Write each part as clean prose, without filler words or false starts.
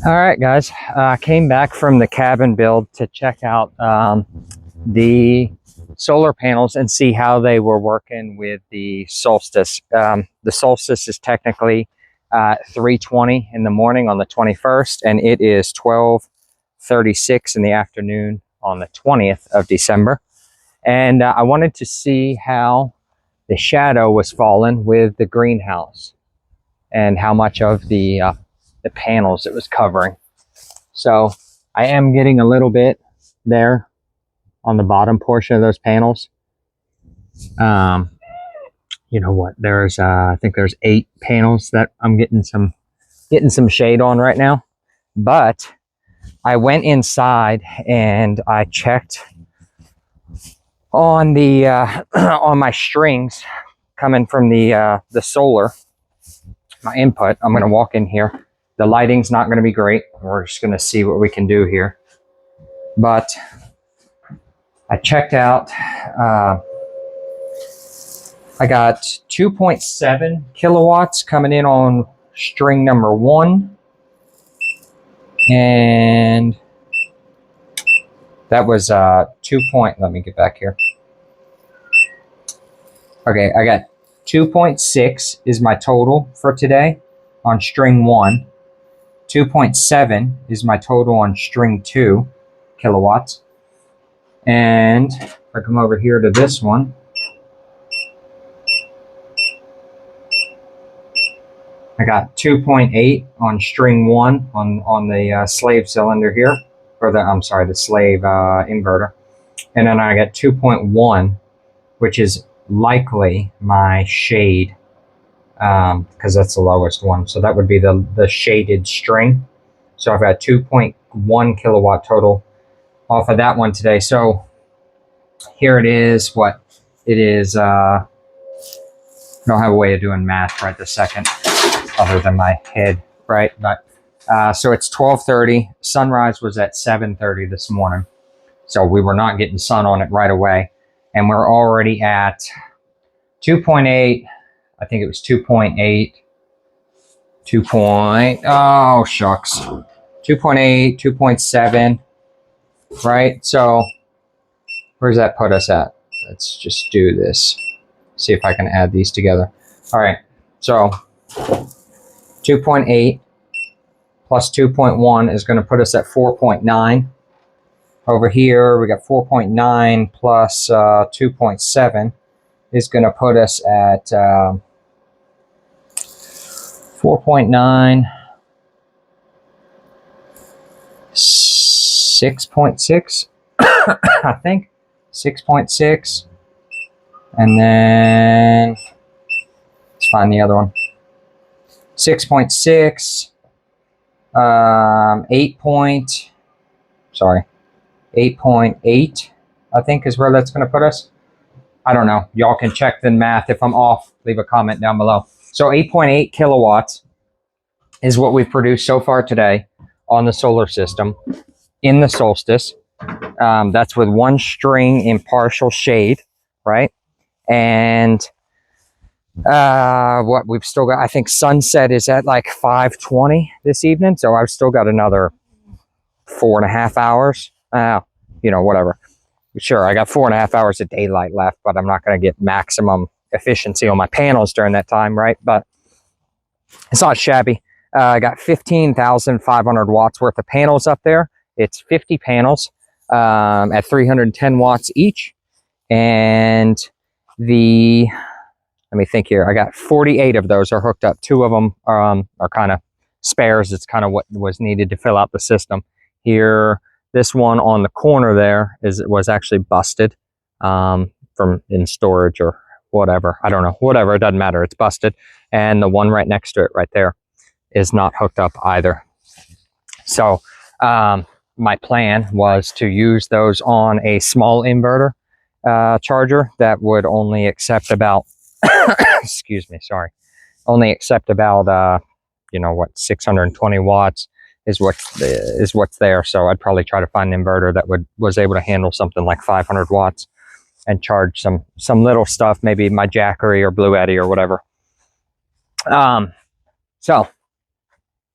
All right, guys. I came back from the cabin build to check out the solar panels and see how they were working with the solstice. The solstice is technically 3:20 in the morning on the 21st, and it is 12:36 in the afternoon on the 20th of December. And I wanted to see how the shadow was falling with the greenhouse and how much of the panels it was covering. So I am getting a little bit there on the bottom portion of those panels. You know what? There's I think there's 8 panels that I'm getting some shade on right now. But I went inside and I checked on the on my strings coming from the solar, my input. I'm going to walk in here. The lighting's not going to be great. We're just going to see what we can do here. But I checked out. I got 2.7 kilowatts coming in on string number 1. And that was let me get back here. Okay, I got 2.6 is my total for today on string 1. 2.7 is my total on string 2 kilowatts. And if I come over here to this one, I got 2.8 on string 1 on the slave cylinder here, or the slave inverter. And then I got 2.1, which is likely my shade, because that's the lowest one. So that would be the shaded string. So I've got 2.1 kilowatt total off of that one today. So here it is. What it is, I don't have a way of doing math right this second other than my head, right? But so it's 12:30. Sunrise was at 7:30 this morning. So we were not getting sun on it right away. And we're already at 2.8. I think it was 2.8. Oh, shucks. 2.8, 2.7. Right? So where does that put us at? Let's just do this. See if I can add these together. All right. So 2.8 plus 2.1 is going to put us at 4.9. Over here, we got 4.9 plus 2.7 is going to put us at 4.9, 6.6, I think, 6.6, and then let's find the other one. 6.6, 8.8, I think is where that's going to put us. I don't know. Y'all can check the math. If I'm off, leave a comment down below. So 8.8 kilowatts is what we've produced so far today on the solar system in the solstice. That's with 1 string in partial shade, right? And what we've still got, I think sunset is at like 5:20 this evening. So I've still got another 4.5 hours. You know, whatever. Sure, I got 4.5 hours of daylight left, but I'm not going to get maximum efficiency on my panels during that time, right? But it's not shabby. I got 15,500 watts worth of panels up there. It's 50 panels at 310 watts each. And let me think here. I got 48 of those are hooked up. 2 of them are kind of spares. It's kind of what was needed to fill out the system. Here, this one on the corner there was actually busted from in storage or whatever. I don't know. Whatever. It doesn't matter. It's busted. And the one right next to it right there is not hooked up either. So my plan was to use those on a small inverter charger that would only accept about excuse me, sorry, only accept about 620 watts is what's there. So I'd probably try to find an inverter that was able to handle something like 500 watts and charge some little stuff, maybe my Jackery or Blue Eddy or whatever. So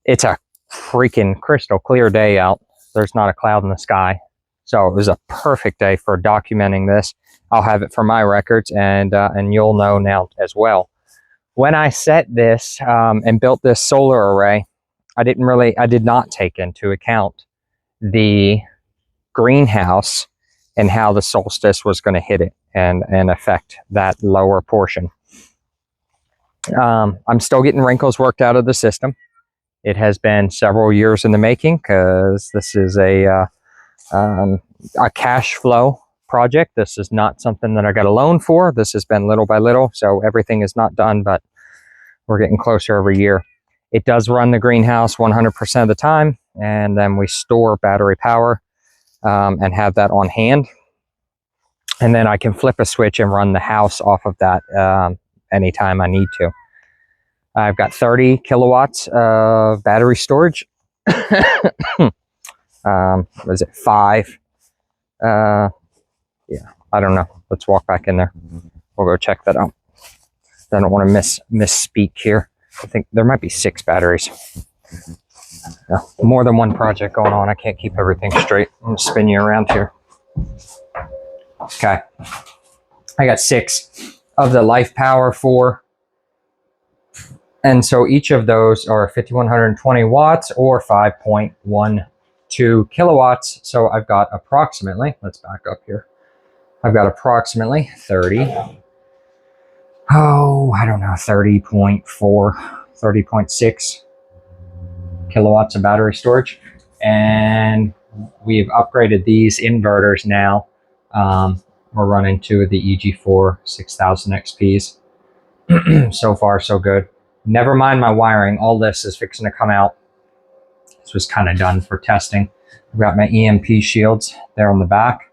it's a freaking crystal clear day out. There's not a cloud in the sky. So it was a perfect day for documenting this. I'll have it for my records, and you'll know now as well. When I set this and built this solar array, I did not take into account the greenhouse and how the solstice was going to hit it and affect that lower portion. I'm still getting wrinkles worked out of the system. It has been several years in the making, because this is a cash flow project. This is not something that I got a loan for. This has been little by little, so everything is not done, but we're getting closer every year. It does run the greenhouse 100% of the time, and then we store battery power and have that on hand. And then I can flip a switch and run the house off of that anytime I need to. I've got 30 kilowatts of battery storage. What is it, 5? Yeah, I don't know. Let's walk back in there. We'll go check that out. I don't want to misspeak here. I think there might be 6 batteries. More than one project going on. I can't keep everything straight. I'm going to spin you around here. Okay. I got 6 of the Life Power 4. And so each of those are 5,120 watts or 5.12 kilowatts. So I've got approximately, let's back up here. I've got approximately 30.4, 30.6 kilowatts of battery storage. And we've upgraded these inverters now. We're running 2 of the EG4 6000 XPs. So far, so good. Never mind my wiring. All this is fixing to come out. This was kind of done for testing. I've got my EMP shields there on the back.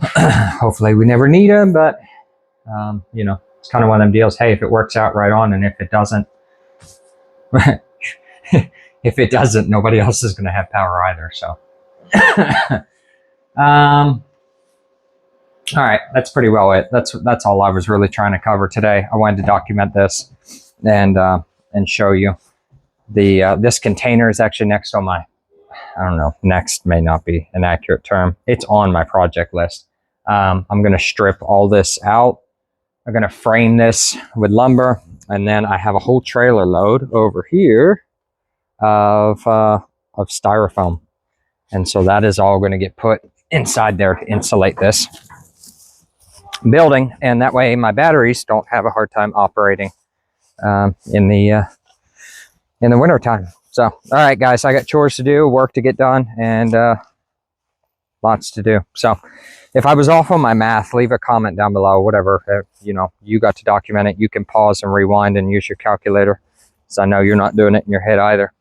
Hopefully we never need them, but you know, it's kind of one of them deals. Hey, if it works out, right on. And if it doesn't, nobody else is going to have power either. So, all right, that's pretty well it. That's all I was really trying to cover today. I wanted to document this and show you. This container is actually next on my, I don't know, next may not be an accurate term. It's on my project list. I'm going to strip all this out. I'm going to frame this with lumber, and then I have a whole trailer load over here of styrofoam. And so that is all going to get put inside there to insulate this building, and that way my batteries don't have a hard time operating in the winter time. So, all right, guys, I got chores to do, work to get done, and lots to do. So if I was off on my math, leave a comment down below, whatever. You know, you got to document it. You can pause and rewind and use your calculator, so I know you're not doing it in your head either.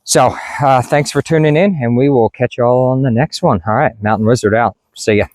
So thanks for tuning in, and we will catch you all on the next one. All right, Mountain Wizard out. See ya.